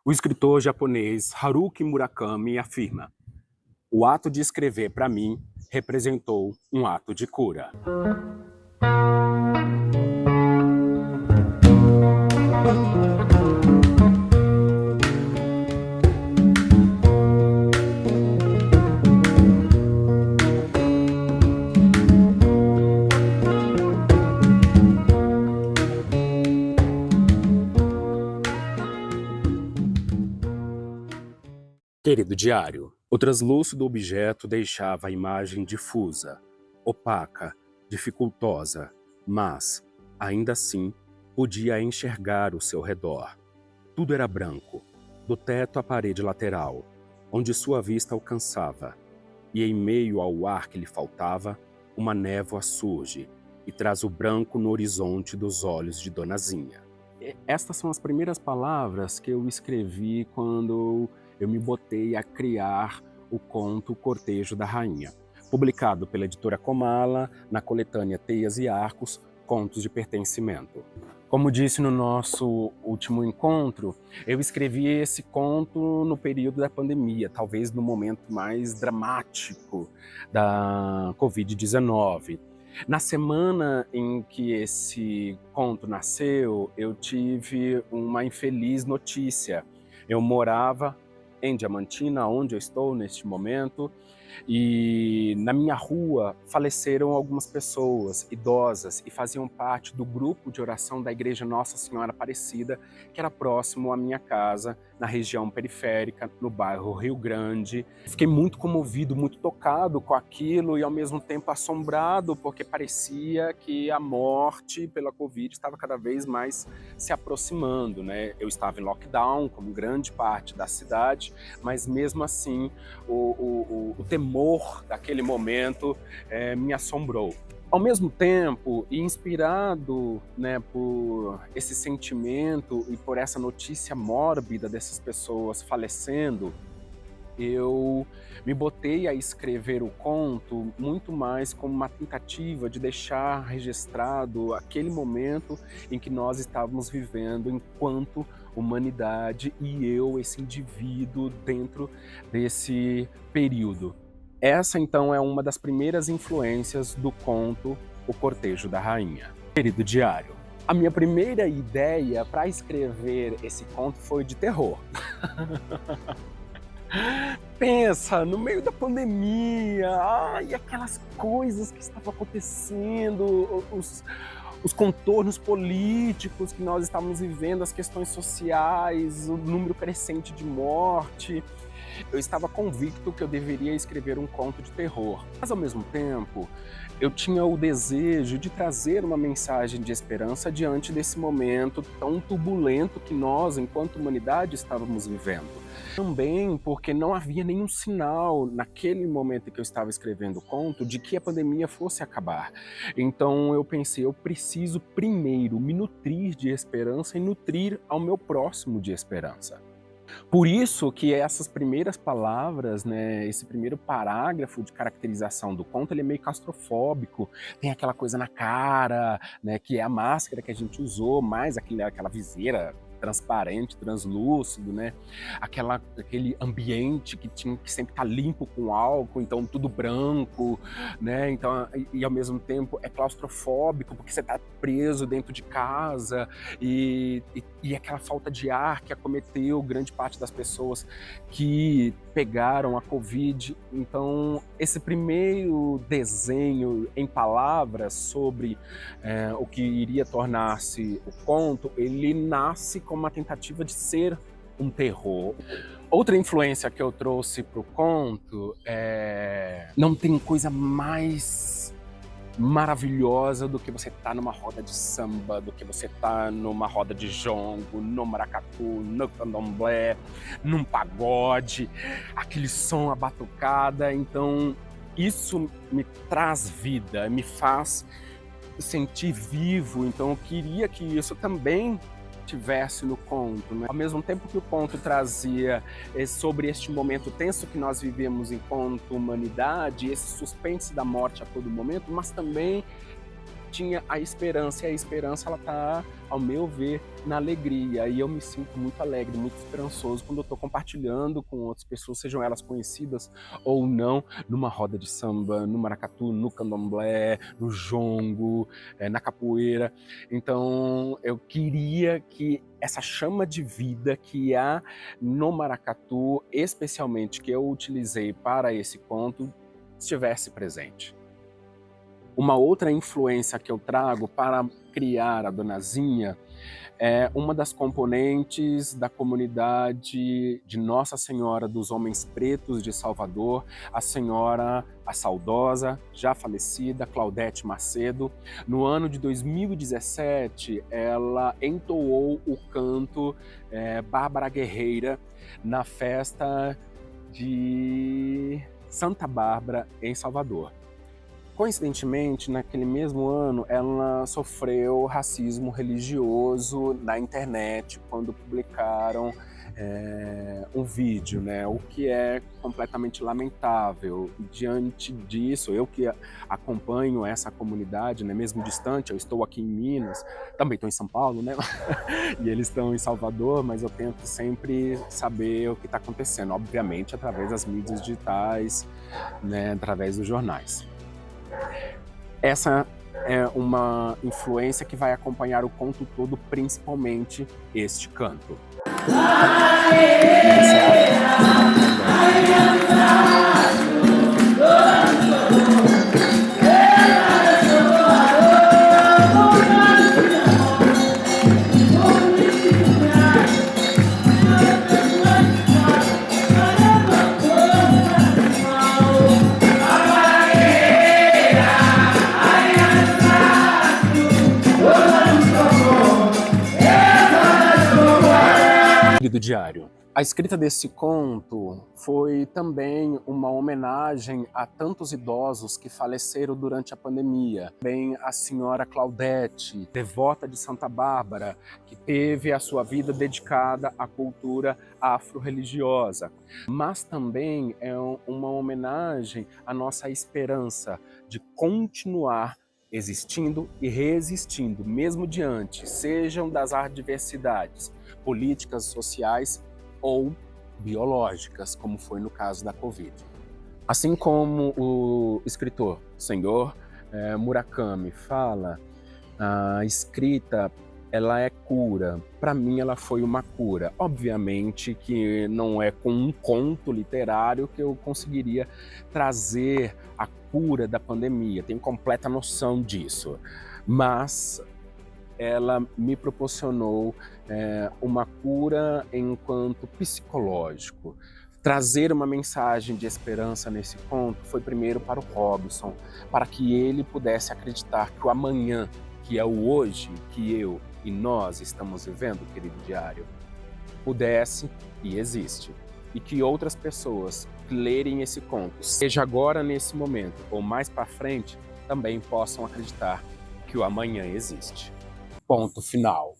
O escritor japonês Haruki Murakami afirma: "O ato de escrever, para mim, representou um ato de cura." Querido diário, o translúcido objeto deixava a imagem difusa, opaca, dificultosa, mas, ainda assim, podia enxergar o seu redor. Tudo era branco, do teto à parede lateral, onde sua vista alcançava, e em meio ao ar que lhe faltava, uma névoa surge e traz o branco no horizonte dos olhos de Donazinha. Estas são as primeiras palavras que eu escrevi quando eu me botei a criar o conto Cortejo da Rainha, publicado pela editora Comala, na coletânea Teias e Arcos, Contos de Pertencimento. Como disse no nosso último encontro, eu escrevi esse conto no período da pandemia, talvez no momento mais dramático da Covid-19. Na semana em que esse conto nasceu, eu tive uma infeliz notícia. Eu morava em Diamantina, onde eu estou neste momento, e na minha rua faleceram algumas pessoas idosas e faziam parte do grupo de oração da Igreja Nossa Senhora Aparecida, que era próximo à minha casa, na região periférica, no bairro Rio Grande. Fiquei muito comovido, muito tocado com aquilo e ao mesmo tempo assombrado, porque parecia que a morte pela Covid estava cada vez mais se aproximando, né? Eu estava em lockdown, como grande parte da cidade, mas mesmo assim o temor daquele momento me assombrou. Ao mesmo tempo, e inspirado, né, por esse sentimento e por essa notícia mórbida dessas pessoas falecendo, eu me botei a escrever o conto muito mais como uma tentativa de deixar registrado aquele momento em que nós estávamos vivendo enquanto humanidade e eu, esse indivíduo, dentro desse período. Essa, então, é uma das primeiras influências do conto O Cortejo da Rainha. Querido diário, a minha primeira ideia para escrever esse conto foi de terror. Pensa, no meio da pandemia, ai, aquelas coisas que estavam acontecendo, os contornos políticos que nós estávamos vivendo, as questões sociais, o número crescente de morte. Eu estava convicto que eu deveria escrever um conto de terror. Mas, ao mesmo tempo, eu tinha o desejo de trazer uma mensagem de esperança diante desse momento tão turbulento que nós, enquanto humanidade, estávamos vivendo. Também porque não havia nenhum sinal, naquele momento em que eu estava escrevendo o conto, de que a pandemia fosse acabar. Então eu pensei, eu preciso primeiro me nutrir de esperança e nutrir ao meu próximo de esperança. Por isso que essas primeiras palavras, né, esse primeiro parágrafo de caracterização do conto, ele é meio claustrofóbico, tem aquela coisa na cara, né, que é a máscara que a gente usou, mais aquela viseira transparente, translúcido, né, aquele ambiente que tinha que sempre estar limpo com álcool, então tudo branco, né, então, e ao mesmo tempo é claustrofóbico, porque você está preso dentro de casa, e aquela falta de ar que acometeu grande parte das pessoas que pegaram a Covid. Então, esse primeiro desenho em palavras sobre o que iria tornar-se o conto, ele nasce como uma tentativa de ser um terror. Outra influência que eu trouxe para o conto não tem coisa mais maravilhosa do que você tá numa roda de samba, do que você tá numa roda de jongo, no maracatu, no candomblé, num pagode, aquele som, a batucada. Então isso me traz vida, me faz sentir vivo, então eu queria que isso também tivesse no conto, né? Ao mesmo tempo que o conto trazia sobre este momento tenso que nós vivemos enquanto humanidade, esse suspense da morte a todo momento, mas também tinha a esperança, e a esperança ela tá, ao meu ver, na alegria, e eu me sinto muito alegre, muito esperançoso quando eu tô compartilhando com outras pessoas, sejam elas conhecidas ou não, numa roda de samba, no maracatu, no candomblé, no jongo, na capoeira. Então eu queria que essa chama de vida que há no maracatu, especialmente que eu utilizei para esse conto, estivesse presente. Uma outra influência que eu trago para criar a Donazinha é uma das componentes da comunidade de Nossa Senhora dos Homens Pretos de Salvador, a saudosa, já falecida, Claudete Macedo. No ano de 2017, ela entoou o canto Bárbara Guerreira na festa de Santa Bárbara, em Salvador. Coincidentemente, naquele mesmo ano, ela sofreu racismo religioso na internet, quando publicaram um vídeo, né? O que é completamente lamentável. Diante disso, eu que acompanho essa comunidade, né, mesmo distante, eu estou aqui em Minas, também estou em São Paulo, né? E eles estão em Salvador, mas eu tento sempre saber o que está acontecendo, obviamente através das mídias digitais, né, através dos jornais. Essa é uma influência que vai acompanhar o conto todo, principalmente este canto. Do diário. A escrita desse conto foi também uma homenagem a tantos idosos que faleceram durante a pandemia. Também a senhora Claudete, devota de Santa Bárbara, que teve a sua vida dedicada à cultura afro-religiosa. Mas também é uma homenagem à nossa esperança de continuar existindo e resistindo, mesmo diante, sejam das adversidades políticas, sociais ou biológicas, como foi no caso da Covid. Assim como o escritor Senhor Murakami fala, a escrita ela é cura. Para mim ela foi uma cura. Obviamente que não é com um conto literário que eu conseguiria trazer a cura da pandemia, tenho completa noção disso, mas ela me proporcionou uma cura enquanto psicológico. Trazer uma mensagem de esperança nesse conto foi primeiro para o Robson, para que ele pudesse acreditar que o amanhã, que é o hoje, que eu e nós estamos vivendo, querido diário, pudesse e existe. E que outras pessoas que lerem esse conto, seja agora nesse momento ou mais para frente, também possam acreditar que o amanhã existe. Ponto final.